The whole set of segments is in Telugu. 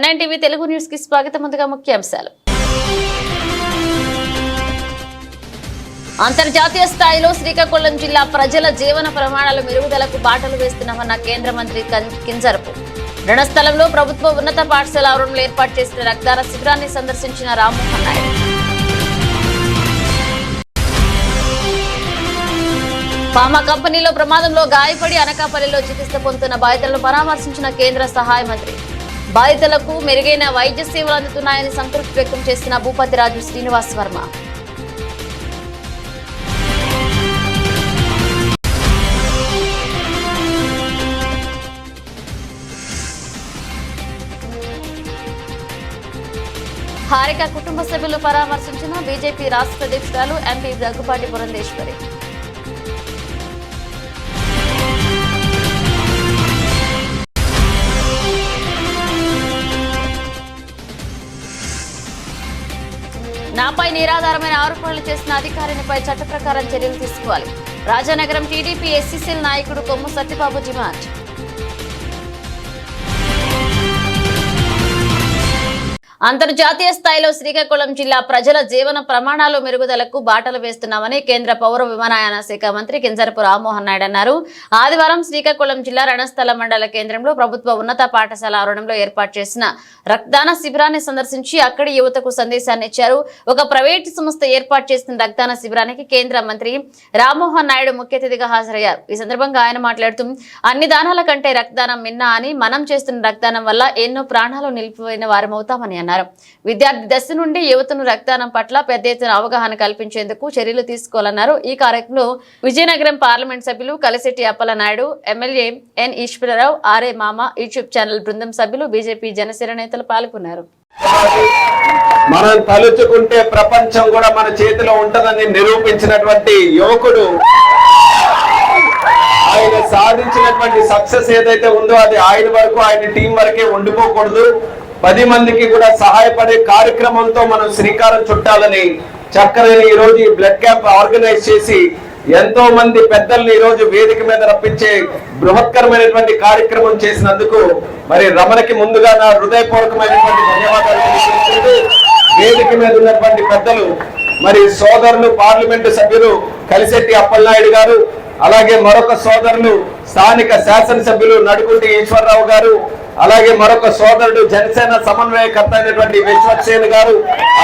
N9 టీవీ తెలుగు న్యూస్ కి స్వాగతం. ముందుగా ముఖ్యాంశాలు. అంతర్జాతీయ స్థాయిలో శ్రీకాకుళం జిల్లా ప్రజల జీవన ప్రమాణాల మెరుగుదలకు బాటలు వేస్తున్నామన్న కేంద్ర మంత్రి కింజరపు. రణస్థలంలో ప్రభుత్వ ఉన్నత పాఠశాల ఆవరణలో ఏర్పాటు చేసిన రక్తదాన శిబిరాన్ని సందర్శించిన రామ్మోహన్ నాయుడు. ఫార్మా కంపెనీలో ప్రమాదంలో గాయపడి అనకాపల్లిలో చికిత్స పొందుతున్న బాధితులను పరామర్శించిన కేంద్ర సహాయ మంత్రి. బాధితులకు మెరుగైన వైద్య సేవలు అందుతున్నాయని సంతృప్తి వ్యక్తం చేసిన భూపతిరాజు శ్రీనివాస్ వర్మ. హారిక కుటుంబ సభ్యులు పరామర్శించిన బీజేపీ రాష్ట్ర అధ్యక్షురాలు ఎంపీ దగ్గుపాటి పురంధేశ్వరి. నాపై నిరాధారమైన ఆరోపణలు చేసిన అధికారినిపై చట్ట ప్రకారం చర్యలు తీసుకోవాలి. రాజానగరం టీడీపీ ఎస్సీసీఎల్ నాయకుడు కొమ్ము సత్యబాబు డిమాండ్. అంతర్జాతీయ స్థాయిలో శ్రీకాకుళం జిల్లా ప్రజల జీవన ప్రమాణాలు మెరుగుదలకు బాటలు వేస్తున్నామని కేంద్ర పౌర విమానయాన శాఖ మంత్రి కింజరపు రామ్మోహన్ నాయుడు అన్నారు. ఆదివారం శ్రీకాకుళం జిల్లా రణస్థల మండల కేంద్రంలో ప్రభుత్వ ఉన్నత పాఠశాల ఆవరణంలో ఏర్పాటు చేసిన రక్తదాన శిబిరాన్ని సందర్శించి అక్కడి యువతకు సందేశాన్ని ఇచ్చారు. ఒక ప్రైవేటు సంస్థ ఏర్పాటు చేసిన రక్తదాన శిబిరానికి కేంద్ర మంత్రి రామ్మోహన్ నాయుడు ముఖ్య అతిథిగా హాజరయ్యారు. ఈ సందర్భంగా ఆయన మాట్లాడుతూ అన్ని దానాల కంటే రక్తదానం మిన్నా అని, మనం చేస్తున్న రక్తదానం వల్ల ఎన్నో ప్రాణాలు నిలిపిపోయిన వారమవుతామని అన్నారు. విద్యార్థి దశ నుండి యువతను రక్తదానం పట్ల పెద్ద ఎత్తున అవగాహన కల్పించేందుకు చర్యలు తీసుకోవాలన్నారు. ఈ కార్యక్రమంలో విజయనగరం పార్లమెంట్ సభ్యులు Kalisetti Appalanaidu, MLA N Eswararao, R A Mama YouTube channel బృందం సభ్యులు, బీజేపీ జనసేన నేతలు పాల్గొన్నారు. మనం తలుచుకుంటే ప్రపంచం కూడా మన చేతిలో ఉంటదని నిరూపించినటువంటి యువకుడు, ఆయన సాధించినటువంటి సక్సెస్ ఏదైతే ఉందో అది ఆయన వరకు, ఆయన టీం వరకే ఉండిపోకూడదు. 10 మందికి కూడా సహాయపడే కార్యక్రమంతో మనం శ్రీకారం చుట్టాలని చక్కని ఈ రోజు ఈ బ్లడ్ క్యాంప్ ఆర్గనైజ్ చేసి ఎంతో మంది పెద్దల్ని ఈ రోజు వేదిక మీద రప్పించే బృహత్కరమైనటువంటి కార్యక్రమం చేసినందుకు మరి రమణకి ముందుగా నా హృదయపూర్వకమైనటువంటి ధన్యవాదాలు తెలియజేస్తూ, వేదిక మీద ఉన్నటువంటి పెద్దలు మరి సోదరులు పార్లమెంటు సభ్యులు కలిశెట్టి అప్పలనాయుడు గారు, అలాగే మరొక సోదరులు స్థానిక శాసనసభ్యులు నడుకుంటి ఈశ్వరరావు గారు, అలాగే మరొక సోదరుడు జనసేన సమన్వయకర్త అయినటువంటి విశ్వక్సేన్ గారు,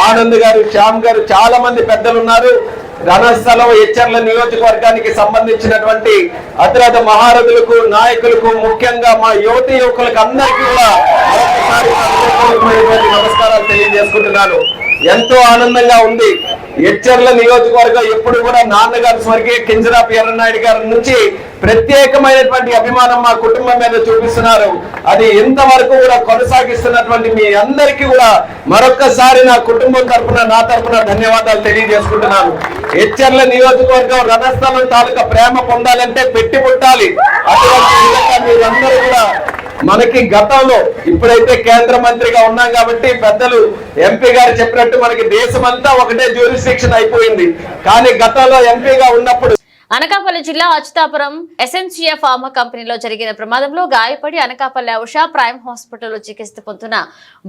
ఆనంద్ గారు, శ్యామ్ గారు, చాలా మంది పెద్దలు ఉన్నారు. రణస్థలం ఎచ్చర్ల నియోజకవర్గానికి సంబంధించినటువంటి అతిరథ మహారథులకు, నాయకులకు, ముఖ్యంగా మా యువతి యువకులకు అందరికీ కూడా మరొకసారి నమస్కారాలు తెలియజేసుకుంటున్నాను. ఎంతో ఆనందంగా ఉంది. ఎచ్చర్ల నియోజకవర్గం ఎప్పుడు కూడా నాన్నగారు స్వర్గీయ కింజరాపు ఎర్రనాయుడు గారి నుంచి ప్రత్యేకమైనటువంటి అభిమానం మా కుటుంబం మీద చూపిస్తున్నారు. అది ఇంతవరకు కూడా కొనసాగిస్తున్నటువంటి మీ అందరికీ కూడా మరొక్కసారి నా కుటుంబం తరఫున, నా తరఫున ధన్యవాదాలు తెలియజేసుకుంటున్నాను. ఎచ్చర్ల నియోజకవర్గం రణస్థలం తాలూకా ప్రేమ పొందాలంటే పెట్టి పుట్టాలి. అటువంటి విధంగా మీరందరూ కూడా మనకి గతంలో, ఇప్పుడైతే కేంద్ర మంత్రిగా ఉన్నాం కాబట్టి పెద్దలు ఎంపీ గారు చెప్పినట్టు మనకి దేశమంతా ఒకటే జ్యూరిస్డిక్షన్ అయిపోయింది. కానీ గతంలో ఎంపీగా ఉన్నప్పుడు అనకాపల్లి జిల్లా అచ్యుతాపురం ఎసెన్షియా ఫార్మా కంపెనీలో జరిగిన ప్రమాదంలో గాయపడి అనకాపల్లి ఉషా ప్రైమ్ హాస్పిటల్లో చికిత్స పొందుతున్న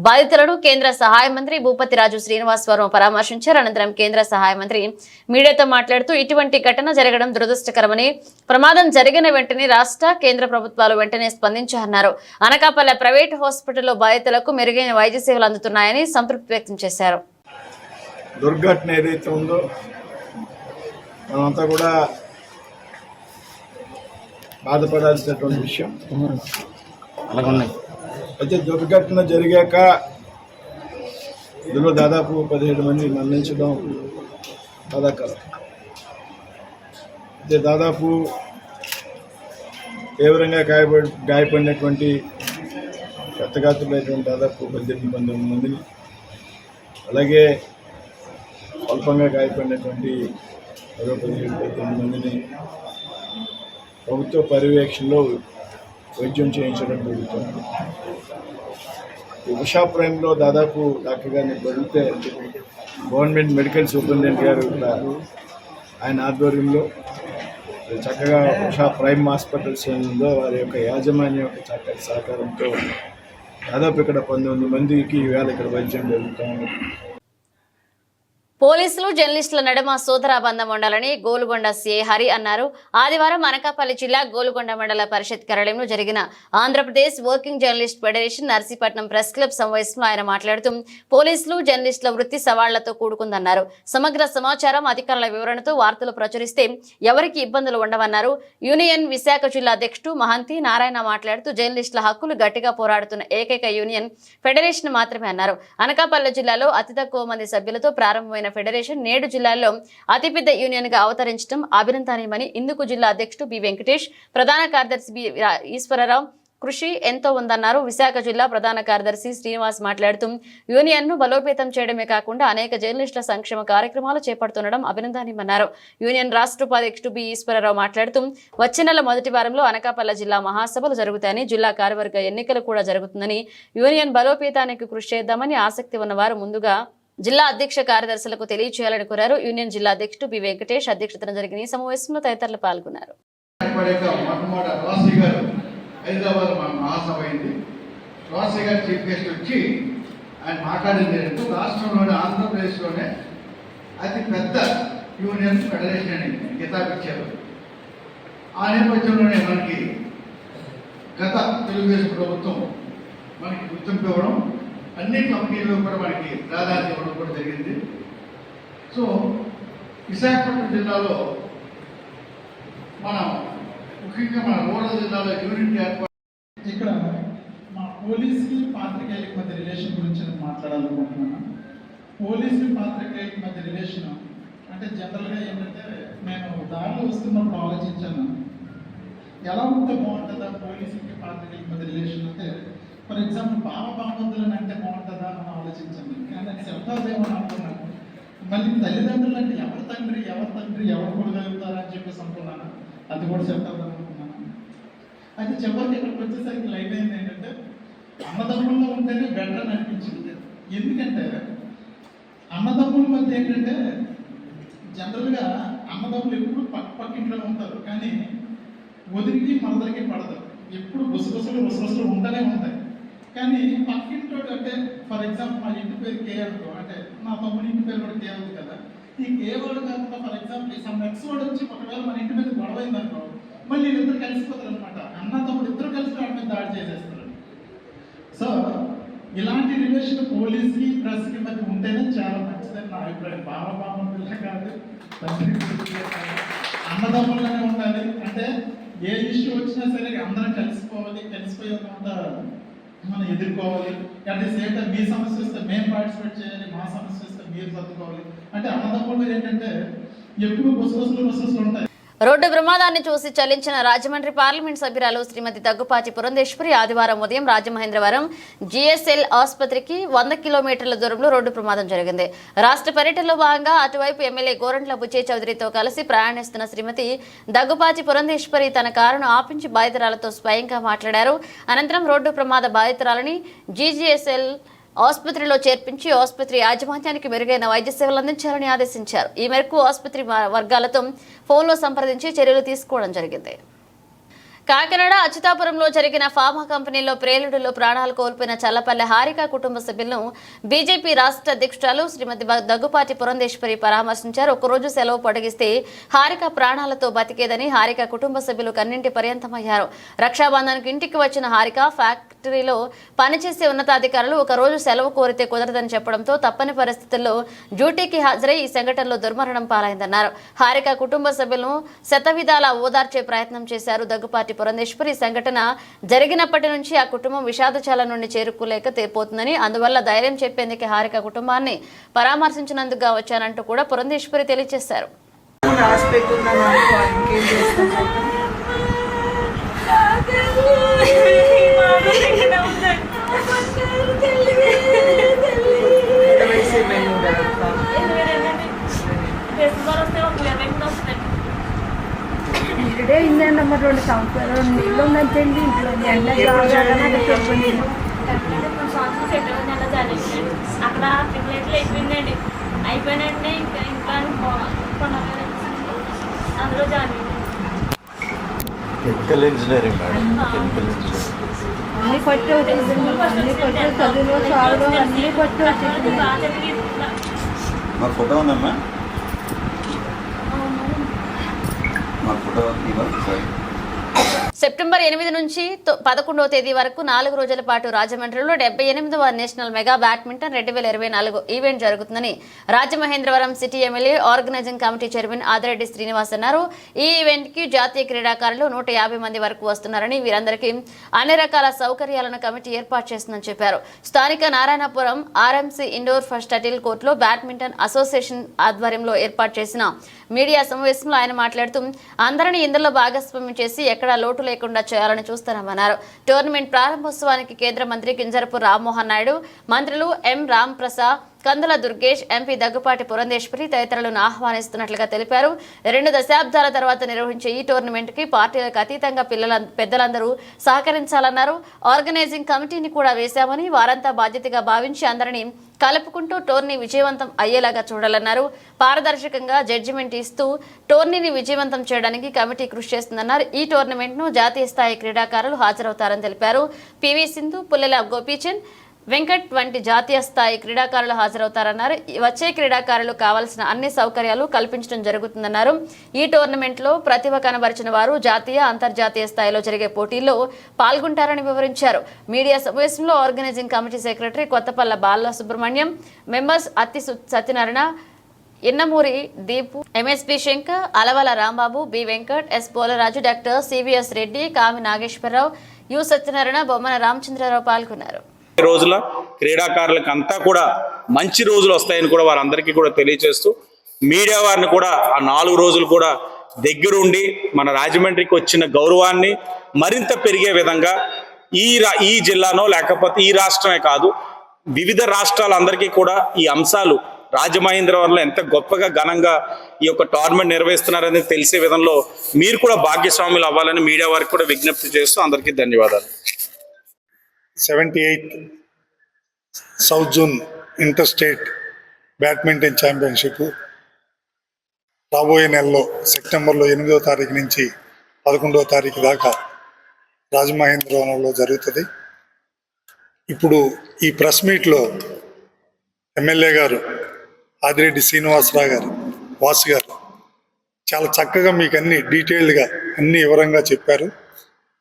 బాధితులను కేంద్ర సహాయ మంత్రి భూపతిరాజు శ్రీనివాస్ వర్మ పరామర్శించారు. అనంతరం కేంద్ర సహాయ మంత్రి మీడియాతో మాట్లాడుతూ ఇటువంటి ఘటన జరగడం దురదృష్టకరమని, ప్రమాదం జరిగిన వెంటనే రాష్ట్ర, కేంద్ర ప్రభుత్వాలు వెంటనే స్పందించారన్నారు. అనకాపల్లి ప్రైవేట్ హాస్పిటల్లో బాధితులకు మెరుగైన వైద్య సేవలు అందుతున్నాయని సంతృప్తి వ్యక్తం చేశారు. దుర్ఘటన ఏదైతే ఉందో మనంతా కూడా బాధపడాల్సినటువంటి విషయం. అయితే దుర్ఘటన జరిగాక ఇందులో దాదాపు 17 మంది మరణించడం బాధాకరం. అయితే దాదాపు తీవ్రంగా గాయపడినటువంటి క్షతగాత్రులైనటువంటి దాదాపు 18-19 మందిని, అలాగే స్వల్పంగా గాయపడినటువంటి మరో 17-19 మందిని ప్రభుత్వ పర్యవేక్షణలో వైద్యం చేయించడం జరుగుతుంది. ఉషా ప్రైమ్లో దాదాపు డాక్టర్ గారిని అడిగితే గవర్నమెంట్ మెడికల్ సూపరింటెండెంట్ గారు ఆయన ఆధ్వర్యంలో చక్కగా ఉషా ప్రైమ్ హాస్పిటల్స్ ఉందో వారి యొక్క యాజమాన్యం యొక్క చక్కటి సహకారంతో దాదాపు ఇక్కడ 19 మందికి ఈవేళ ఇక్కడ వైద్యం జరుగుతూ ఉంది. పోలీసులు జర్నలిస్టుల నడుమ సోదరాబంధం ఉండాలని గోలుగొండ సీఐ హరి అన్నారు. ఆదివారం అనకాపల్లి జిల్లా గోలుగొండ మండల పరిషత్ కార్యాలయంలో జరిగిన Andhra Pradesh working journalist federation Narsipatnam press club సమావేశంలో ఆయన మాట్లాడుతూ పోలీసులు జర్నలిస్టుల వృత్తి సవాళ్లతో కూడుకుందన్నారు. సమగ్ర సమాచారం అధికారుల వివరణతో వార్తలు ప్రచురిస్తే ఎవరికి ఇబ్బందులు ఉండవన్నారు. యూనియన్ విశాఖ జిల్లా అధ్యక్షుడు మహంతి నారాయణ మాట్లాడుతూ జర్నలిస్టుల హక్కులు గట్టిగా పోరాడుతున్న ఏకైక యూనియన్ ఫెడరేషన్ మాత్రమే అన్నారు. అనకాపల్లి జిల్లాలో అతి తక్కువ మంది సభ్యులతో ప్రారంభమైన ఫెడరేషన్ నేడు జిల్లాలో అతిపెద్ద యూనియన్ గా అవతరించడం అభినందనీయమని ఇందుకు జిల్లా అధ్యక్షుడు బి వెంకటేష్, ప్రధాన కార్యదర్శి బి ఈశ్వరరావు కృషి ఎంతో ఉందన్నారు. విశాఖ జిల్లా ప్రధాన కార్యదర్శి శ్రీనివాస్ మాట్లాడుతూ యూనియన్ ను బలోపేతం చేయడమే కాకుండా అనేక జర్నలిస్టుల సంక్షేమ కార్యక్రమాలు చేపడుతుండడం అభినందనీయమన్నారు. యూనియన్ రాష్ట్ర ఉపాధ్యక్షుడు బి ఈశ్వరరావు మాట్లాడుతూ వచ్చే నెల మొదటి వారంలో అనకాపల్లి జిల్లా మహాసభలు జరుగుతాయని, జిల్లా కార్యవర్గ ఎన్నికలు కూడా జరుగుతుందని, యూనియన్ బలోపేతానికి కృషి చేద్దామని ఆసక్తి ఉన్నవారు ముందుగా జిల్లా అధ్యక్ష కార్యదర్శులకు తెలియజేయాలని కోరారు. యూనియన్ జిల్లా అధ్యక్షుడు బి వెంకటేష్ అధ్యక్షతన జరిగిన ఈ సమావేశంలో తదితరులు పాల్గొన్నారు. హైదరాబాద్ మహాసభ అయింది. రాజశేఖర్ గారు చీఫ్ గెస్ట్ వచ్చి ఆయన మాట్లాడింది రాష్ట్రంలోనే ఆంధ్రప్రదేశ్లోనే అతి పెద్ద యూనియన్ ఫెడరేషన్ అని కితాబిచ్చారు. ఆ నేపథ్యంలోనే మనకి గత తెలుగుదేశం ప్రభుత్వం మనకి గుర్తింపు ఇవ్వడం, అన్ని కంపెనీల్లో కూడా మనకి ప్రాధాన్యత ఇవ్వడం కూడా జరిగింది. సో విశాఖపట్నం జిల్లాలో మనం ముఖ్యంగా మన రూరల్ జిల్లాలో యూనిట్ ఏర్పాటు ఇక్కడ మా పోలీసుకి పాత్రికేయులకి మధ్య రిలేషన్ గురించి నేను మాట్లాడాలనుకుంటున్నాను. పోలీసుకి పాత్రికేయులకి మధ్య రిలేషన్ అంటే జనరల్గా ఏంటంటే నేను దారిలో వస్తున్నప్పుడు ఆలోచించాను, ఎలా ఉంటే బాగుంటుందా పోలీసులకి పాత్రికేయులకి మధ్య రిలేషన్ అంటే, ఫర్ ఎగ్జాంపుల్ బామబంధువులను అంటే బాగుంటుందా అని ఆలోచించాను. కానీ అది శబ్దాదేమని అనుకున్నాను. మళ్ళీ తల్లిదండ్రులు అంటే ఎవరి తండ్రి ఎవరు కొడగలుగుతారని చెప్పేసి అనుకున్నాను. అది కూడా చెప్తాను అనుకున్నాను. అయితే చివరికి ఇక్కడికి వచ్చేసరికి లైవ్ అయింది ఏంటంటే అన్నదమ్ముల్లో ఉంటేనే బెటర్ అని అనిపించింది. ఎందుకంటే అన్నదమ్ముల మధ్య ఏంటంటే జనరల్గా అన్నదమ్ములు ఎప్పుడు పక్కింట్లోనే ఉంటారు, కానీ వదిలికి మరదలికి పడతారు. ఎప్పుడు గుసగుసలు ఉంటూనే ఉంటాయి. కానీ పక్కింటో అంటే ఫర్ ఎగ్జాంపుల్ మా ఇంటి పేరు కే అనుకో, అంటే మా తమ్ముడి ఇంటి పేరు కూడా కే ఉంది కదా. ఈ కే వాడు కాకుండా ఫర్ ఎగ్జాంపుల్ సమ్ నెక్స్ట్ వాడు వచ్చి ఒకవేళ మన ఇంటి మీద గొడవ అయిందనుకో, మళ్ళీ వీళ్ళిద్దరు కలిసిపోతారు అనమాట. అన్న తమ్ముడు ఇద్దరు కలిసి వాడి మీద దాడి చేసేస్తారు. సో ఇలాంటి రిలేషన్ పోలీస్కి ప్రెస్కి మధ్య ఉంటేనే చాలా మంచిదని నా అభిప్రాయం. బామ పిల్ల కాదు, అన్నదమ్ములనే ఉండాలి. అంటే ఏ ఇష్యూ వచ్చినా సరే అందరం కలిసిపోయేంత మనం ఎదుర్కోవాలి. అట్ ది సేమ్ టైం మీ సమస్య వస్తే మేము పార్టిసిపేట్ చేయాలి, మా సమస్య వస్తే మీరు సర్దుకోవాలి. అంటే అన్నదమ్ములు ఏంటంటే ఎప్పుడు గుసగుసలు ఉంటాయి. రోడ్డు ప్రమాదాన్ని చూసి చలించిన రాజమండ్రి పార్లమెంట్ సభ్యురాలు శ్రీమతి దగ్గుపాటి పురంధేశ్వరి ఆదివారం ఉదయం రాజమహేంద్రవరం జిఎస్ఎల్ ఆసుపత్రికి 100 కిలోమీటర్ల దూరంలో రోడ్డు ప్రమాదం జరిగింది. రాష్ట్ర పర్యటనలో భాగంగా అటువైపు ఎమ్మెల్యే గోరంట్ల బుచ్చే చౌదరితో కలిసి ప్రయాణిస్తున్న శ్రీమతి దగ్గుపాటి పురంధేశ్వరి తన కారును ఆపించి బాధితురాలతో స్వయంగా మాట్లాడారు. అనంతరం రోడ్డు ప్రమాద బాధితురాలని జిజిఎస్ఎల్ ఆసుపత్రిలో చేర్పించి ఆసుపత్రి యాజమాన్యానికి మెరుగైన వైద్య సేవలు అందించాలని ఆదేశించారు. ఈ మేరకు ఆసుపత్రి వర్గాలతో ఫోన్లో సంప్రదించి చర్యలు తీసుకోవడం జరిగింది. కాకినాడ అచ్యుతాపురంలో జరిగిన ఫార్మా కంపెనీలో ప్రేలుడులో ప్రాణాలు కోల్పోయిన చల్లపల్లె హారిక కుటుంబ సభ్యులను బీజేపీ రాష్ట్ర అధ్యక్షురాలు శ్రీమతి దగ్గుపాటి పురంధేశ్వరి పరామర్శించారు. ఒకరోజు సెలవు పొడిగిస్తే హారిక ప్రాణాలతో బతికేదని హారిక కుటుంబ సభ్యులు కన్నింటి పర్యంతమయ్యారు. రక్షాబంధన్కు ఇంటికి వచ్చిన హారిక ఫ్యాక్టరీలో పనిచేసే ఉన్నతాధికారులు ఒకరోజు సెలవు కోరితే కుదరదని చెప్పడంతో తప్పని పరిస్థితుల్లో డ్యూటీకి హాజరై ఈ సంఘటనలో దుర్మరణం పాలైందన్నారు. హారిక కుటుంబ సభ్యులను శతవిధాలా ఓదార్చే ప్రయత్నం చేశారు దగ్గుపాటి పురంధేశ్వరి. సంఘటన జరిగినప్పటి నుంచి ఆ కుటుంబం విషాదచాల నుండి చేరుకోలేక పోతుందని, అందువల్ల ధైర్యం చెప్పేందుకు హారిక కుటుంబాన్ని పరామర్శించినందుకు వచ్చానంటూ కూడా పురంధేశ్వరి తెలియజేశారు. ఇక్కడే ఇందమ్మా 2 సంవత్సరాలు నీళ్ళు ఉందండి ఇంట్లో ఎండ చెప్పండి. అక్కడ ప్లేట్లు అయిపోయిందండి. అయిపోయినంటే ఇంకా ఇంట్లో అందులో join chemical engineering madam. Chemical engineering అన్ని కొట్టి వచ్చేసింది, అన్ని కొట్టి చదువులో చావులో అన్ని కొట్టి వచ్చేసింది. బాగా జరిగింది. మా ఫోటో ఉందమ్మా, మా ఫోటో సరే. సెప్టెంబర్ 8 నుంచి 11వ తేదీ వరకు 4 రోజుల పాటు రాజమండ్రిలో 78వ నేషనల్ మెగా బ్యాడ్మింటన్ 2024 ఈవెంట్ జరుగుతుందని Rajamahendravaram city MLA organising committee chairman Adireddy Srinivas అన్నారు. ఈ ఈవెంట్ కి జాతీయ క్రీడాకారులు 150 మంది వరకు వస్తున్నారని, వీరందరికీ అన్ని రకాల సౌకర్యాలను కమిటీ ఏర్పాటు చేస్తుందని చెప్పారు. స్థానిక నారాయణపురం ఆర్ఎంసీ ఇండోర్ షటిల్ కోర్టులో బ్యాడ్మింటన్ అసోసియేషన్ ఆధ్వర్యంలో ఏర్పాటు చేసిన మీడియా సమావేశంలో ఆయన మాట్లాడుతూ అందరినీ ఇందులో భాగస్వామ్యం చేసి ఎక్కడా లోటు లేకుండా చేయాలని చూస్తున్నామన్నారు. టోర్నమెంట్ ప్రారంభోత్సవానికి కేంద్ర మంత్రి కింజరపు రామ్మోహన్ నాయుడు, మంత్రులు ఎం రామ్ ప్రసాద్, కందుల దుర్గేష్, ఎంపీ దగ్గుపాటి పురంధేశ్వరి తదితరులను ఆహ్వానిస్తున్నట్లుగా తెలిపారు. 2 దశాబ్దాల తర్వాత నిర్వహించే ఈ టోర్నమెంట్ కి పార్టీలకు అతీతంగా పెద్దలందరూ సహకరించాలన్నారు. ఆర్గనైజింగ్ కమిటీని కూడా వేశామని, వారంతా బాధ్యతగా భావించి అందరినీ కలుపుకుంటూ టోర్నీ విజయవంతం అయ్యేలాగా చూడాలన్నారు. పారదర్శకంగా జడ్జిమెంట్ ఇస్తూ టోర్నీని విజయవంతం చేయడానికి కమిటీ కృషి చేస్తుందన్నారు. ఈ టోర్నమెంట్ ను జాతీయ స్థాయి క్రీడాకారులు హాజరవుతారని తెలిపారు. పివి సింధు, పుల్లెల గోపీచంద్, వెంకట్ వంటి జాతీయ స్థాయి క్రీడాకారులు హాజరవుతారన్నారు. వచ్చే క్రీడాకారులు కావాల్సిన అన్ని సౌకర్యాలు కల్పించడం జరుగుతుందన్నారు. ఈ టోర్నమెంట్ లో ప్రతిభ కనబరిచిన వారు జాతీయ, అంతర్జాతీయ స్థాయిలో జరిగే పోటీల్లో పాల్గొంటారని వివరించారు. మీడియా సమావేశంలో organising committee secretary Kothapalla Bala Subrahmanyam, members Atti Satyanarayana, Innamuri Deepu, MSP Shankar, Alavala Rambabu, B Venkat, S Polaraju, doctor CVS Reddy, Kami Nageswararao, U Satyanarayana, Bommana Ramachandrarao పాల్గొన్నారు. రోజుల క్రీడాకారులకు అంతా కూడా మంచి రోజులు వస్తాయని కూడా వారందరికీ కూడా తెలియజేస్తూ, మీడియా వారిని కూడా ఆ 4 రోజులు కూడా దగ్గరుండి మన రాజమండ్రికి వచ్చిన గౌరవాన్ని మరింత పెరిగే విధంగా ఈ జిల్లానో లేకపోతే ఈ రాష్ట్రమే కాదు, వివిధ రాష్ట్రాలందరికీ కూడా ఈ అంశాలు రాజమహేంద్రవరంలో ఎంత గొప్పగా ఘనంగా ఈ యొక్క టోర్నమెంట్ నిర్వహిస్తున్నారని తెలిసే విధంలో మీరు కూడా భాగ్యస్వాములు అవ్వాలని మీడియా వారికి కూడా విజ్ఞప్తి చేస్తూ అందరికీ ధన్యవాదాలు. 78th south zone inter state badminton championship రాబోయే నెలలో సెప్టెంబర్లో 8వ తారీఖు నుంచి 11వ తారీఖు దాకా రాజమహేంద్రవరంలో జరుగుతుంది. ఇప్పుడు ఈ ప్రెస్ మీట్లో ఎమ్మెల్యే గారు ఆదిరెడ్డి శ్రీనివాసరావు గారు, వాసు గారు చాలా చక్కగా మీకు అన్ని డీటెయిల్డ్గా అన్ని వివరంగా చెప్పారు.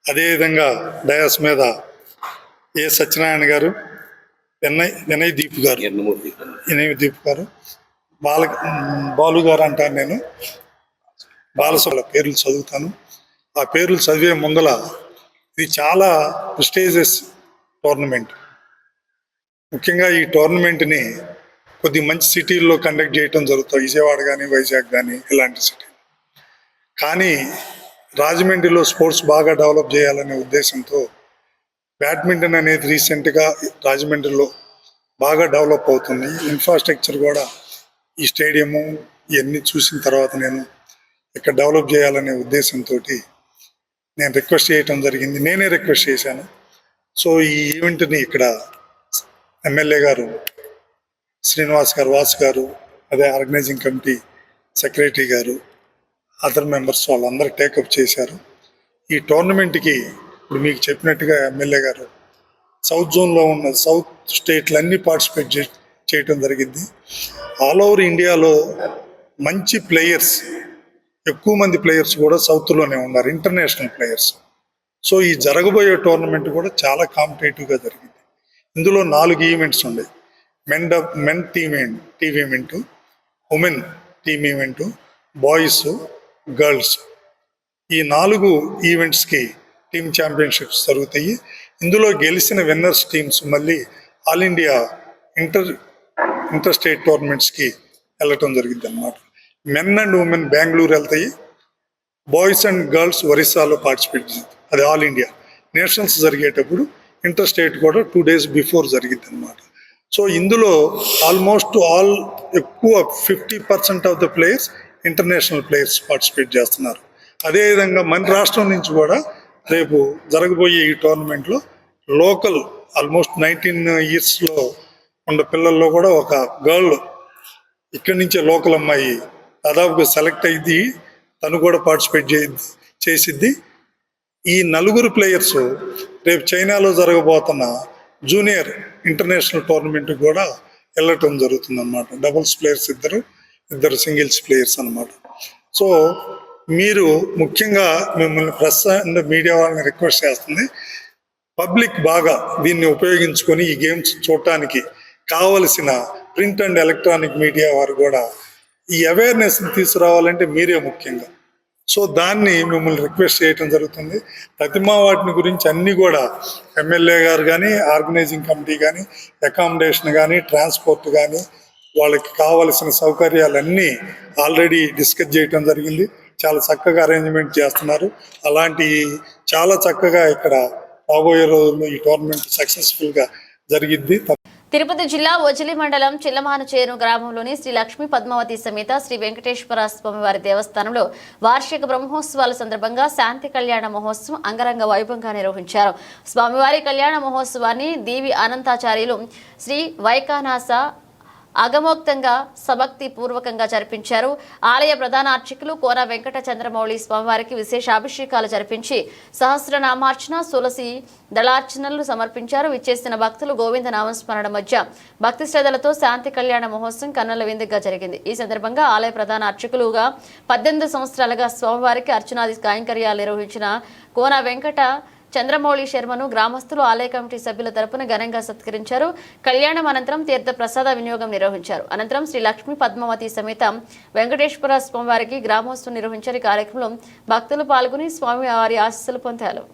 అదేవిధంగా డయాస్ మీద ఏ సత్యనారాయణ గారు, వినయ్ దీప్ గారు, బాలు గారు అంటాను నేను, బాలసుల పేర్లు చదువుతాను. ఆ పేర్లు చదివే ముందల ఇది చాలా ప్రెస్టీజియస్ టోర్నమెంట్. ముఖ్యంగా ఈ టోర్నమెంట్ని కొద్ది మంచి సిటీల్లో కండక్ట్ చేయడం జరుగుతుంది, విజయవాడ కానీ వైజాగ్ కానీ ఇలాంటి సిటీ. కానీ రాజమండ్రిలో స్పోర్ట్స్ బాగా డెవలప్ చేయాలనే ఉద్దేశంతో బ్యాడ్మింటన్ అనేది రీసెంట్గా రాజమండ్రిలో బాగా డెవలప్ అవుతుంది. ఇన్ఫ్రాస్ట్రక్చర్ కూడా ఈ స్టేడియము ఇవన్నీ చూసిన తర్వాత నేను ఇక్కడ డెవలప్ చేయాలనే ఉద్దేశంతో నేను రిక్వెస్ట్ చేయటం జరిగింది. నేనే రిక్వెస్ట్ చేశాను. సో ఈ ఈవెంట్ని ఇక్కడ ఎమ్మెల్యే గారు శ్రీనివాస్ గారు, వాసు గారు, అదే ఆర్గనైజింగ్ కమిటీ సెక్రటరీ గారు, అదర్ మెంబర్స్ వాళ్ళందరూ టేకప్ చేశారు. ఈ టోర్నమెంట్కి ఇప్పుడు మీకు చెప్పినట్టుగా ఎమ్మెల్యే గారు సౌత్ జోన్లో ఉన్న సౌత్ స్టేట్లన్నీ పార్టిసిపేట్ చేయటం జరిగింది. ఆల్ ఓవర్ ఇండియాలో మంచి ప్లేయర్స్, ఎక్కువ మంది ప్లేయర్స్ కూడా సౌత్లోనే ఉన్నారు, ఇంటర్నేషనల్ ప్లేయర్స్. సో ఈ జరగబోయే టోర్నమెంట్ కూడా చాలా కాంపిటేటివ్గా జరిగింది. ఇందులో 4 ఈవెంట్స్ ఉన్నాయి. Men team event, women team event, boys, girls. ఈ 4 ఈవెంట్స్కి టీమ్ ఛాంపియన్షిప్స్ జరుగుతాయి. ఇందులో గెలిచిన విన్నర్స్ టీమ్స్ మళ్ళీ ఆల్ ఇండియా ఇంటర్ స్టేట్ టోర్నమెంట్స్కి వెళ్ళటం జరిగింది అన్నమాట. మెన్ అండ్ ఉమెన్ బెంగళూరు వెళ్తాయి, బాయ్స్ అండ్ గర్ల్స్ ఒరిస్సాలో పార్టిసిపేట్ చేస్తారు. అది ఆల్ ఇండియా. నేషనల్స్ జరిగేటప్పుడు ఇంటర్ స్టేట్ కూడా 2 days బిఫోర్ జరిగింది అన్నమాట. సో ఇందులో ఆల్మోస్ట్ ఎక్కువ 50% of the players international players participate చేస్తున్నారు. అదేవిధంగా మన రాష్ట్రం నుంచి కూడా రేపు జరగబోయే ఈ టోర్నమెంట్లో లోకల్ ఆల్మోస్ట్ 19 yearsలో ఉన్న పిల్లల్లో కూడా ఒక గర్ల్ ఇక్కడి నుంచే లోకల్ అమ్మాయి దాదాపుగా సెలెక్ట్ అయ్యింది, తను కూడా పార్టిసిపేట్ చేసిద్ది. ఈ 4 ప్లేయర్స్ రేపు చైనాలో జరగబోతున్న జూనియర్ ఇంటర్నేషనల్ టోర్నమెంట్కి కూడా వెళ్ళటం జరుగుతుంది అన్నమాట. డబుల్స్ ప్లేయర్స్ ఇద్దరు సింగిల్స్ ప్లేయర్స్ అన్నమాట. సో మీరు ముఖ్యంగా మిమ్మల్ని ప్రెస్ అండ్ మీడియా వాళ్ళని రిక్వెస్ట్ చేస్తుంది, పబ్లిక్ బాగా దీన్ని ఉపయోగించుకొని ఈ గేమ్స్ చూడటానికి కావలసిన ప్రింట్ అండ్ ఎలక్ట్రానిక్ మీడియా వారు కూడా ఈ అవేర్నెస్ని తీసుకురావాలంటే మీరే ముఖ్యంగా. సో దాన్ని మిమ్మల్ని రిక్వెస్ట్ చేయటం జరుగుతుంది. ప్రతిమా వాటిని గురించి అన్నీ కూడా ఎమ్మెల్యే గారు కానీ, ఆర్గనైజింగ్ కమిటీ కానీ, అకామిడేషన్ కానీ, ట్రాన్స్పోర్ట్ కానీ, వాళ్ళకి కావలసిన సౌకర్యాలన్నీ ఆల్రెడీ డిస్కస్ చేయటం జరిగింది. చాలా చక్కగా అరేంజ్మెంట్ చేస్తున్నారు. అలాంటి చాలా చక్కగా ఇక్కడ రాబోయే రోజుల్లో ఈ టోర్నమెంట్ సక్సెస్ఫుల్గా జరిగిద్ది. తిరుపతి జిల్లా ఓజిలి మండలం చిల్లమానచేరు గ్రామంలోని శ్రీ లక్ష్మీ పద్మావతి సమేత శ్రీ వెంకటేశ్వర స్వామివారి దేవస్థానంలో వార్షిక బ్రహ్మోత్సవాల సందర్భంగా శాంతి కళ్యాణ మహోత్సవం అంగరంగ వైభవంగా నిర్వహించారు. స్వామివారి కళ్యాణ మహోత్సవాన్ని దీవి అనంతాచార్యులు శ్రీ వైకానాస అగమోక్తంగా సభక్తి పూర్వకంగా జరిపించారు. ఆలయ ప్రధాన అర్చకులు కోన వెంకట చంద్రమౌళి స్వామివారికి విశేష అభిషేకాలు జరిపించి సహస్రనామార్చన, తులసి దళార్చనలు సమర్పించారు. విచ్చేసిన భక్తులు గోవింద నామస్మరణ మధ్య భక్తి శ్రద్ధలతో శాంతి కళ్యాణ మహోత్సవం కన్నుల విందుగా జరిగింది. ఈ సందర్భంగా ఆలయ ప్రధాన అర్చకులుగా 18 సంవత్సరాలుగా స్వామివారికి అర్చనాది కైంకర్యాలు నిర్వహించిన కోన వెంకట చంద్రమౌళి శర్మను గ్రామస్తులు ఆలయ కమిటీ సభ్యుల తరపున ఘనంగా సత్కరించారు. కళ్యాణం అనంతరం తీర్థ ప్రసాద వినియోగం నిర్వహించారు. అనంతరం శ్రీ లక్ష్మీ పద్మావతి సమేత వెంకటేశ్వర స్వామివారికి గ్రామోత్సవం నిర్వహించారు. ఈ కార్యక్రమంలో భక్తులు పాల్గొని స్వామి వారి ఆశీస్సులు పొందారు.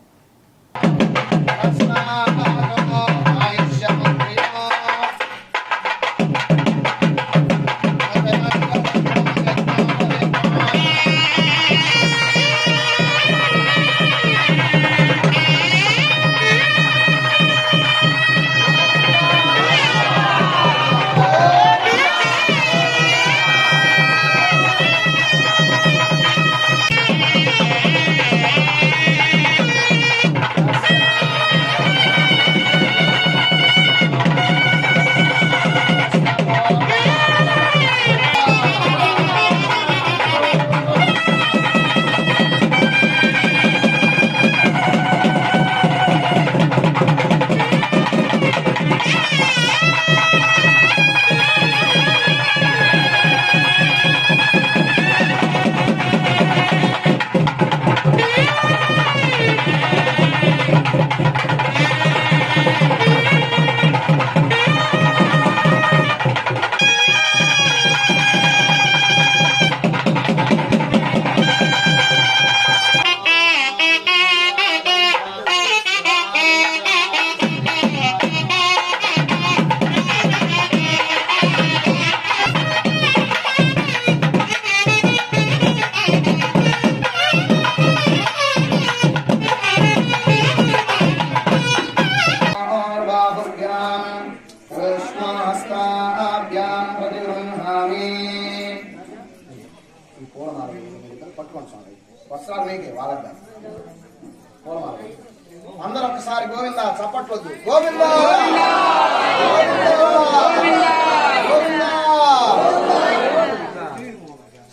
అందరూ ఒకసారి గోవింద చప్పట్లొద్దు. గోవింద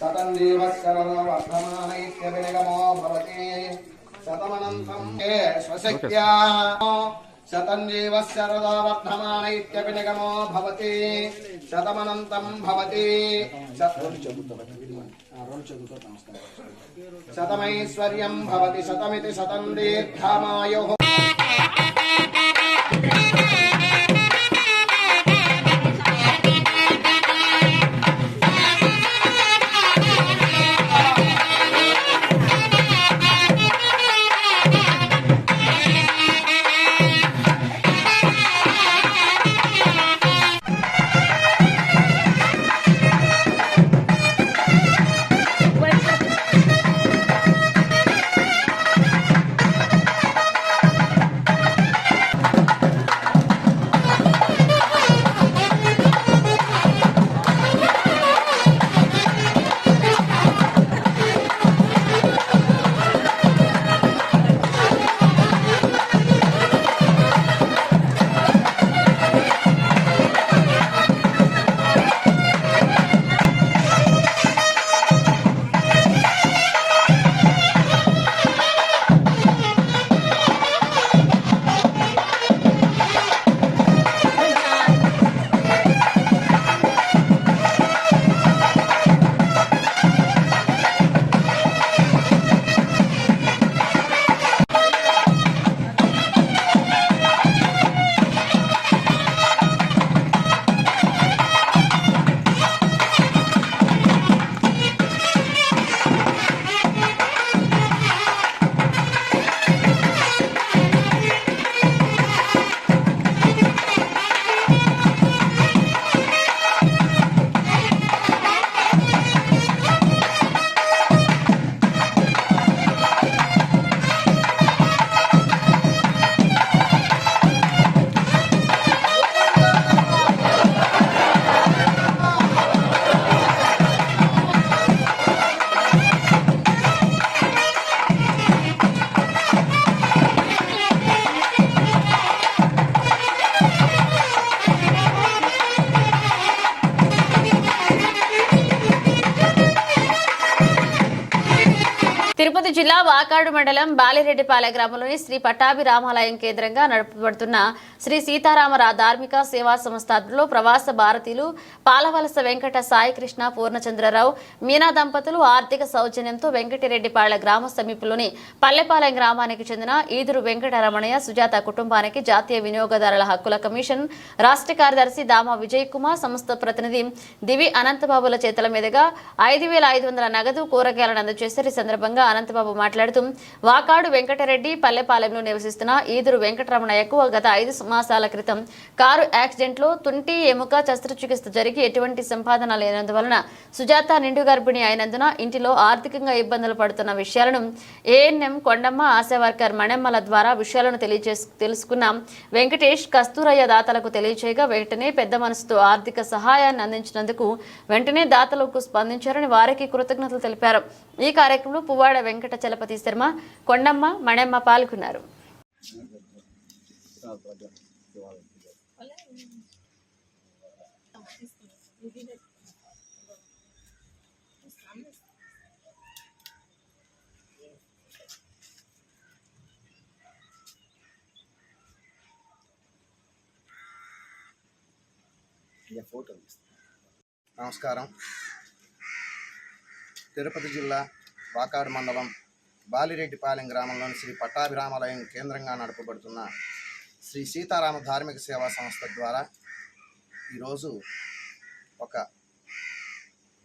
శతం జీవశరదో వర్ధమానైత్యవినిగమో భవతి శతమనంతం స్వశక్త్యా శతం జీవశరదో వర్ధమానైత్యవినిగమో భవతి శతమనంతం భవతి. శతమైశ్వర్యం భవతి శతమితి శతం దీర్ఘమాయుః. తిరుపతి జిల్లా వాకాడు మండలం బాలిరెడ్డిపాలెం గ్రామంలోని శ్రీ పట్టాభి రామాలయం కేంద్రంగా నడపబడుతున్న శ్రీ సీతారామ ధార్మిక సేవా సంస్థ ఆధ్వర్యంలో ప్రవాస భారతీయులు పాలవలస వెంకట సాయికృష్ణ పూర్ణచంద్రరావు మీనా దంపతులు ఆర్థిక సౌజన్యంతో వెంకటరెడ్డిపాలెం గ్రామ సమీపంలోని పల్లెపాలెం గ్రామానికి చెందిన ఈదురు వెంకటరమణయ్య సుజాత కుటుంబానికి జాతీయ వినియోగదారుల హక్కుల కమిషన్ రాష్ట్ర కార్యదర్శి దామా విజయ్ కుమార్ సంస్థ ప్రతినిధి దివి అనంతబాబుల చేతుల మీదుగా 5,500 నగదు కూరగాయలను అందజేశారు. ఈ సందర్భంగా అనంతబాబు మాట్లాడుతూ వాకాడు వెంకటరెడ్డి పల్లెపాలెంలో నివసిస్తున్న ఈదురు వెంకటరమణయ్యకు గత 5 మాసాల క్రితం కారు యాక్సిడెంట్లో తుంటి ఎముక శస్త్రచికిత్స జరిగి ఎటువంటి సంపాదన లేనందువలన సుజాత నిండు గర్భిణి అయినందున ఇంటిలో ఆర్థికంగా ఇబ్బందులు పడుతున్న విషయాలను ఏఎన్ఎం కొండమ్మ ఆశా వర్కర్ మణెమ్మల ద్వారా విషయాలను తెలుసుకున్న వెంకటేష్ కస్తూరయ్య దాతలకు తెలియజేయగా వెంటనే పెద్ద మనసుతో ఆర్థిక సహాయాన్ని అందించినందుకు వెంటనే దాతలకు స్పందించారని వారికి కృతజ్ఞతలు తెలిపారు. ఈ కార్యక్రమంలో పువ్వాడ వెంకట చలపతి శర్మ, కొండమ్మ, మణెమ్మ పాల్గొన్నారు. నమస్కారం. తిరుపతి జిల్లా వాకాడు మండలం బాలిరెడ్డిపాలెం గ్రామంలోని శ్రీ పట్టాభి రామాలయం కేంద్రంగా నడపబడుతున్న శ్రీ సీతారామ ధార్మిక సేవా సంస్థ ద్వారా ఈరోజు ఒక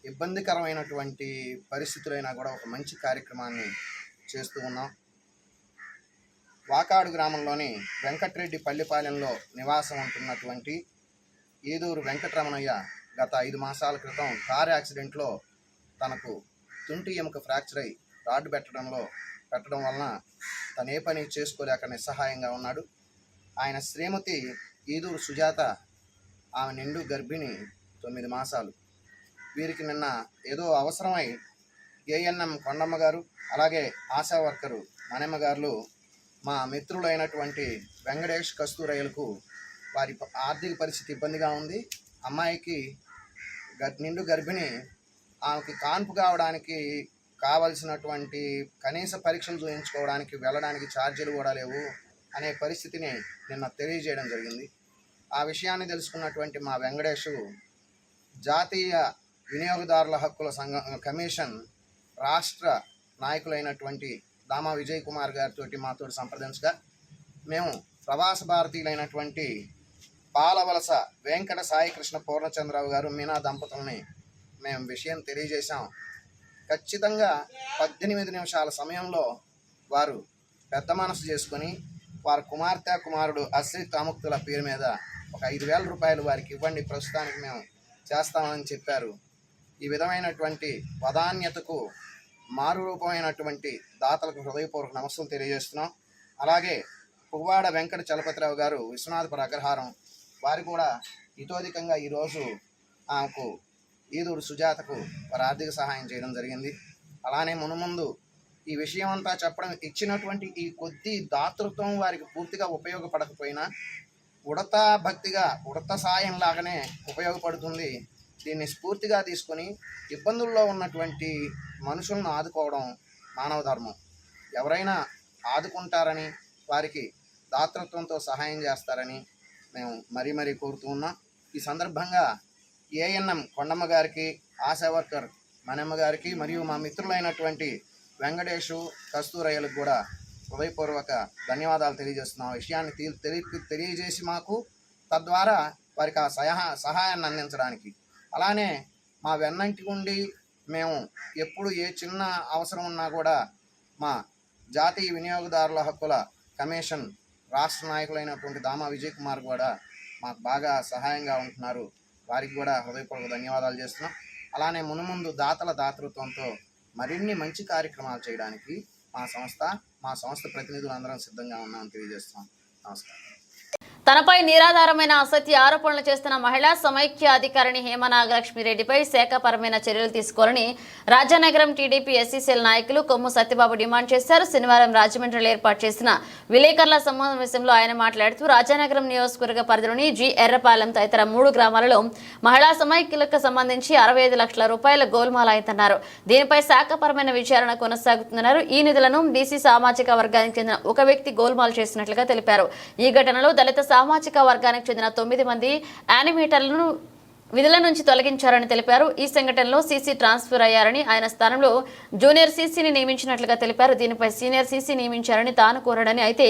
ఇబ్బందికరమైనటువంటి పరిస్థితులైనా కూడా ఒక మంచి కార్యక్రమాన్ని చేస్తూ ఉన్నాం. వాకాడు గ్రామంలోని వెంకటరెడ్డి పల్లిపాలెంలో నివాసం ఉంటున్నటువంటి ఈదూరు వెంకటరమణయ్య గత 5 మాసాల క్రితం కారు యాక్సిడెంట్లో తనకు తుంటి ఎముక ఫ్రాక్చర్ అయి రాడ్డు పెట్టడం వలన తను ఏ పని చేసుకోలేక నిస్సహాయంగా ఉన్నాడు. ఆయన శ్రీమతి ఈదూరు సుజాత, ఆమె నిండు గర్భిణి 9 మాసాలు. వీరికి నిన్న ఏదో అవసరమై ఏఎన్ఎం కొండమ్మ గారు అలాగే ఆశా వర్కరు మణెమ్మ గారు మా మిత్రులైనటువంటి వెంకటేష్ కస్తూరయ్యలకు వారి ఆర్థిక పరిస్థితి ఇబ్బందిగా ఉంది, అమ్మాయికి నిండు గర్భిణి, ఆమెకి కాన్పు కావడానికి కావలసినటువంటి కనీస పరీక్షలు చూయించుకోవడానికి వెళ్ళడానికి ఛార్జీలు కూడా లేవు అనే పరిస్థితిని నిన్న తెలియజేయడం జరిగింది. ఆ విషయాన్ని తెలుసుకున్నటువంటి మా వెంకటేష్ జాతీయ వినియోగదారుల హక్కుల కమిషన్ రాష్ట్ర నాయకులైనటువంటి దామా విజయ్ కుమార్ గారితో మాతో సంప్రదించగా మేము ప్రవాస భారతీయులైనటువంటి పాలవలస వెంకట సాయికృష్ణ పూర్ణచంద్రరావు గారు మీనా దంపతుల్ని మేము విషయం తెలియజేశాం. ఖచ్చితంగా 18 నిమిషాల సమయంలో వారు పెద్ద మనసు చేసుకొని వారి కుమార్తె కుమారుడు అశ్రిత్ అముక్తుల పేరు మీద ఒక 5,000 రూపాయలు వారికి ఇవ్వండి, ప్రస్తుతానికి మేము చేస్తామని చెప్పారు. ఈ విధమైనటువంటి వదాన్యతకు మారు రూపమైనటువంటి దాతలకు హృదయపూర్వక నమస్సులు తెలియజేస్తున్నాం. అలాగే పువ్వాడ వెంకట చలపతిరావు గారు విశ్వనాథపుర అగ్రహారం వారు కూడా ఇతోధికంగా ఈరోజు ఆమెకు ఈదూరు సుజాతకు వారు ఆర్థిక సహాయం చేయడం జరిగింది. అలానే మునుముందు ఈ విషయం అంతా చెప్పడం ఇచ్చినటువంటి ఈ కొద్ది దాతృత్వం వారికి పూర్తిగా ఉపయోగపడకపోయినా ఉడత భక్తిగా ఉడత సాయం లాగానే ఉపయోగపడుతుంది. దీన్ని స్ఫూర్తిగా తీసుకొని ఇబ్బందుల్లో ఉన్నటువంటి మనుషులను ఆదుకోవడం మానవ ధర్మం. ఎవరైనా ఆదుకుంటారని వారికి దాతృత్వంతో సహాయం చేస్తారని మేము మరీ కోరుతూ ఉన్నాం. ఈ సందర్భంగా ఏఎన్ఎం కొండమ్మ గారికి, ఆశా వర్కర్ మణెమ్మ గారికి మరియు మా మిత్రులైనటువంటి వెంకటేషు కస్తూరయ్యలకు కూడా హృదయపూర్వక ధన్యవాదాలు తెలియజేస్తున్నాం. ఆ విషయాన్ని తెలియజేసి మాకు తద్వారా వారికి ఆ సహాయాన్ని అందించడానికి, అలానే మా వెన్నంటి ఉండి మేము ఎప్పుడు ఏ చిన్న అవసరం ఉన్నా కూడా మా జాతీయ వినియోగదారుల హక్కుల కమిషన్ రాష్ట్ర నాయకులైనటువంటి దామా విజయ్ కుమార్ కూడా మాకు బాగా సహాయంగా ఉంటున్నారు. వారికి కూడా హృదయపూర్వక ధన్యవాదాలు చేస్తున్నాం. అలానే మునుముందు దాతల దాతృత్వంతో మరిన్ని మంచి కార్యక్రమాలు చేయడానికి మా సంస్థ ప్రతినిధులు అందరం సిద్ధంగా ఉన్నామని తెలియజేస్తున్నాం. నమస్కారం. తనపై నిరాధారమైన అసత్య ఆరోపణలు చేస్తున్న మహిళా సమైక్య అధికారిణి హేమ నాగలక్ష్మిరెడ్డిపై శాఖపరమైన చర్యలు తీసుకోవాలని రాజానగరం టీడీపీ ఎస్సీసీఎల్ నాయకులు కొమ్ము సత్యబాబు డిమాండ్ చేశారు. శనివారం రాజమండ్రిలో ఏర్పాటు చేసిన విలేకరుల సమావేశంలో ఆయన మాట్లాడుతూ రాజానగరం నియోజకవర్గ పరిధిలోని జి ఎర్రపాలెం తదితర 3 గ్రామాలలో మహిళా సమైక్యులకు సంబంధించి 65 లక్షల రూపాయల గోల్మాల అయిందన్నారు. దీనిపై శాఖపరమైన విచారణ కొనసాగుతుందన్నారు. ఈ నిధులను బీసీ సామాజిక వర్గానికి చెందిన ఒక వ్యక్తి గోల్మాల్ చేసినట్లుగా తెలిపారు. ఈ ఘటనలో దళిత సామాజిక వర్గానికి చెందిన 9 మంది యానిమేటర్లను విధుల నుంచి తొలగించారని తెలిపారు. ఈ సంఘటనలో సీసీ ట్రాన్స్ఫర్ అయ్యారని, ఆయన స్థానంలో జూనియర్ సీసీని నియమించినట్లుగా తెలిపారు. దీనిపై సీనియర్ సీసీ నియమించారని తాను కోరాడని, అయితే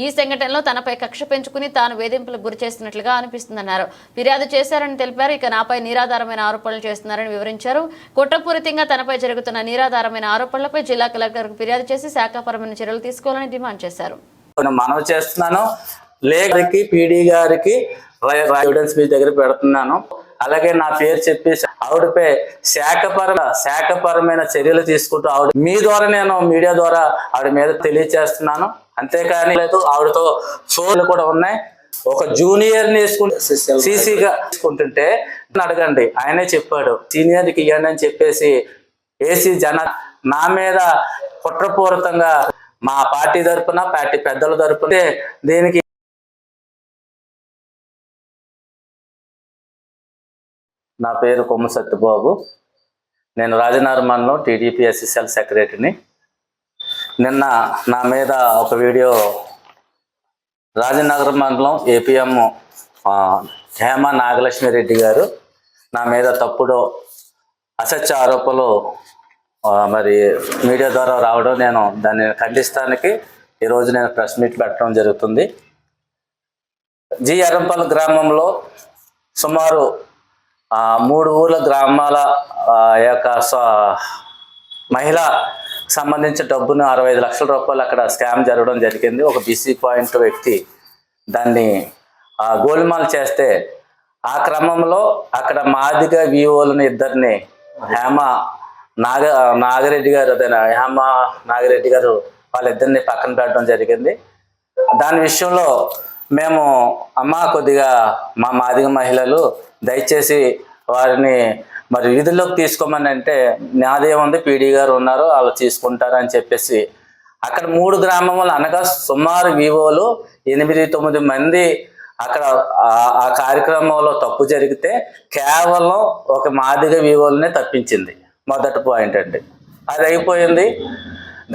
ఈ సంఘటనలో తనపై కక్ష పెంచుకుని తాను వేధింపులకు గురి చేస్తున్నట్లుగా అనిపిస్తుందన్నారు. ఫిర్యాదు చేశారని తెలిపారు. ఇక నాపై నిరాధారమైన ఆరోపణలు చేస్తున్నారని వివరించారు. కుట్రపూరితంగా తనపై జరుగుతున్న నిరాధారమైన ఆరోపణలపై జిల్లా కలెక్టర్కు ఫిర్యాదు చేసి శాఖపరమైన చర్యలు తీసుకోవాలని డిమాండ్ చేశారు. మనవి చేస్తున్నాను, లేఖకి పీడీ గారికి ఎవిడెన్స్ మీ దగ్గర పెడుతున్నాను. అలాగే నా పేరు చెప్పేసి ఆవిడపై శాఖపరమైన చర్యలు తీసుకుంటూ మీ ద్వారా నేను మీడియా ద్వారా ఆవిడ మీద తెలియజేస్తున్నాను. అంతేకాని లేదు, ఆవిడతో ఫోన్లు కూడా ఉన్నాయి. ఒక జూనియర్ ని సీసీగా తీసుకుంటుంటే అడగండి, ఆయనే చెప్పాడు సీనియర్కి ఇవ్వండి అని చెప్పేసి ఏసీ నా మీద కుట్రపూరితంగా మా పార్టీ తరపున పార్టీ పెద్దల తరపున దీనికి నా పేరు కొమ్ము సత్యబాబు. నేను రాజనగరంలో టీడీపీ ఎస్సీసీఎల్ సెక్రటరీని. నిన్న నా మీద ఒక వీడియో రాజనగరం మండలం ఏపీఎం హేమ నాగలక్ష్మిరెడ్డి గారు నా మీద తప్పుడు అసత్య ఆరోపణలు మరి మీడియా ద్వారా రావడం, నేను దాన్ని ఖండిస్తానికి ఈరోజు నేను ప్రెస్ మీట్ పెట్టడం జరుగుతుంది. జి ఎర్రంపల్లి గ్రామంలో సుమారు 3 ఊర్ల గ్రామాల యొక్క మహిళ సంబంధించిన డబ్బును 65 లక్షల రూపాయలు అక్కడ స్కామ్ జరగడం జరిగింది. ఒక బీసీ పాయింట్ వ్యక్తి దాన్ని గోల్మాల్ చేస్తే ఆ క్రమంలో అక్కడ మాదిగ విఓలను ఇద్దరిని హేమ నాగిరెడ్డి గారు హేమ నాగిరెడ్డి గారు వాళ్ళిద్దరిని పక్కన పెట్టడం జరిగింది. దాని విషయంలో మేము కొద్దిగా మా మాదిగ మహిళలు దయచేసి వారిని మరి విధుల్లోకి తీసుకోమని అంటే, నాదేముంది పీడీ గారు ఉన్నారు వాళ్ళు తీసుకుంటారని చెప్పేసి అక్కడ 3 గ్రామములు అనగా సుమారు వివోలు 8-9 మంది అక్కడ ఆ కార్యక్రమంలో తప్పు జరిగితే కేవలం ఒక మాదిగ వివోలనే తప్పించింది. మొదటి పాయింట్ అండి, అది అయిపోయింది.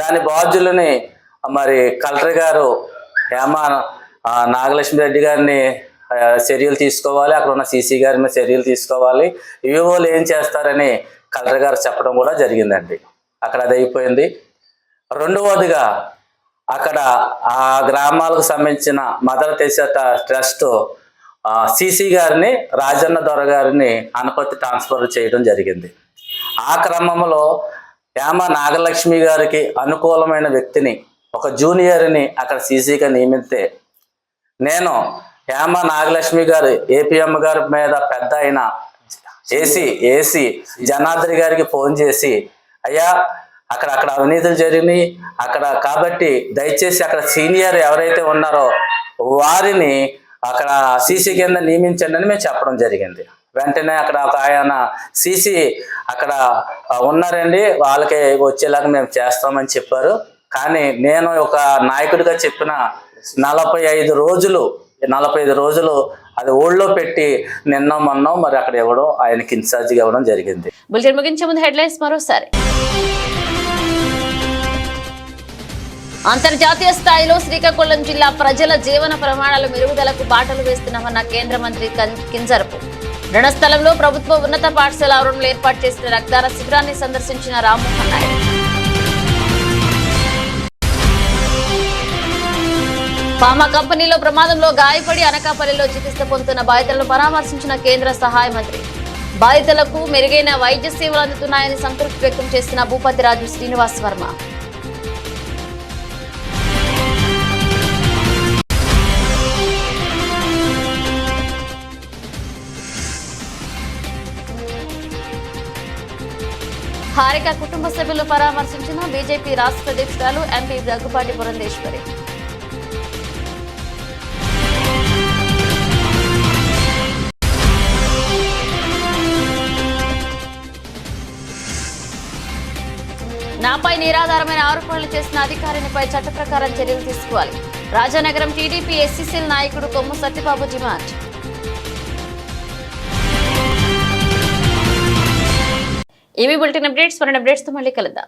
దాని బాధ్యులని మరి కలెక్టర్ గారు హేమ నాగలక్ష్మిరెడ్డి గారిని చర్యలు తీసుకోవాలి, అక్కడ ఉన్న సీసీ గారి మీద చర్యలు తీసుకోవాలి, వివోలు ఏం చేస్తారని కలెక్టర్ గారు చెప్పడం కూడా జరిగిందండి. అక్కడ అది అయిపోయింది. రెండవదిగా అక్కడ ఆ గ్రామాలకు సంబంధించిన మదర్ తెరిసా ట్రస్ట్ సీసీ గారిని రాజన్న దొర గారిని అనపత్తి ట్రాన్స్ఫర్ చేయడం జరిగింది. ఆ క్రమంలో హేమ నాగలక్ష్మి గారికి అనుకూలమైన వ్యక్తిని ఒక జూనియర్ని అక్కడ సీసీగా నియమిస్తే నేను హేమ నాగలక్ష్మి గారు ఏపీఎం గారి మీద పెద్ద అయిన ఏసీ జనార్దన్ గారికి ఫోన్ చేసి, అయ్యా అక్కడ అవినీతులు జరిగినాయి అక్కడ, కాబట్టి దయచేసి అక్కడ సీనియర్ ఎవరైతే ఉన్నారో వారిని అక్కడ సీసీ కింద నియమించండి అని మేము చెప్పడం జరిగింది. వెంటనే అక్కడ ఒక ఆయన సీసీ అక్కడ ఉన్నారండి, వాళ్ళకి వచ్చేలాగా మేము చేస్తామని చెప్పారు. కానీ నేను ఒక నాయకుడిగా చెప్పిన 45 రోజులు అది ఓళ్ళో పెట్టి నిన్న మొన్న మరి అక్కడ ఇవ్వడం, ఆయనకి ఇన్ఛార్జిగా ఇవ్వడం జరిగింది. బులెటిన్ ముగించే ముందు హెడ్లైన్స్ మరోసారి. అంతర్జాతీయ స్థాయిలో శ్రీకాకుళం జిల్లా ప్రజల జీవన ప్రమాణాల మెరుగుదలకు బాటలు వేస్తున్నామన్న కేంద్ర మంత్రి కింజరపు. రణస్థలంలో ప్రభుత్వ ఉన్నత పాఠశాల ఆవరణలో ఏర్పాటు చేసిన రక్తదాన శిబిరాన్ని సందర్శించిన రామ్మోహన్ నాయుడు. ఫార్మా కంపెనీలో ప్రమాదంలో గాయపడి అనకాపల్లిలో చికిత్స పొందుతున్న బాధితులను పరామర్శించిన కేంద్ర సహాయ మంత్రి. బాధితులకు మెరుగైన వైద్య సేవలు అందుతున్నాయని సంతృప్తి వ్యక్తం చేసిన భూపతిరాజు శ్రీనివాస్ వర్మ. హారిక కుటుంబ సభ్యులు పరామర్శించిన బీజేపీ రాష్ట్ర అధ్యక్షురాలు ఎంపీ దగ్గుపాటి పురంధేశ్వరి. నాపై నిరాధారమైన ఆరోపణలు చేసిన అధికారినిపై చట్ట ప్రకారం చర్యలు తీసుకోవాలి. రాజానగరం టీడీపీ ఎస్సీసీఎల్ నాయకుడు కొమ్ము సత్యబాబు డిమాండ్. ఇవి బులెటిన్ అప్డేట్స్. మరిన్ని అప్డేట్స్ తో మళ్ళీ కలుద్దాం.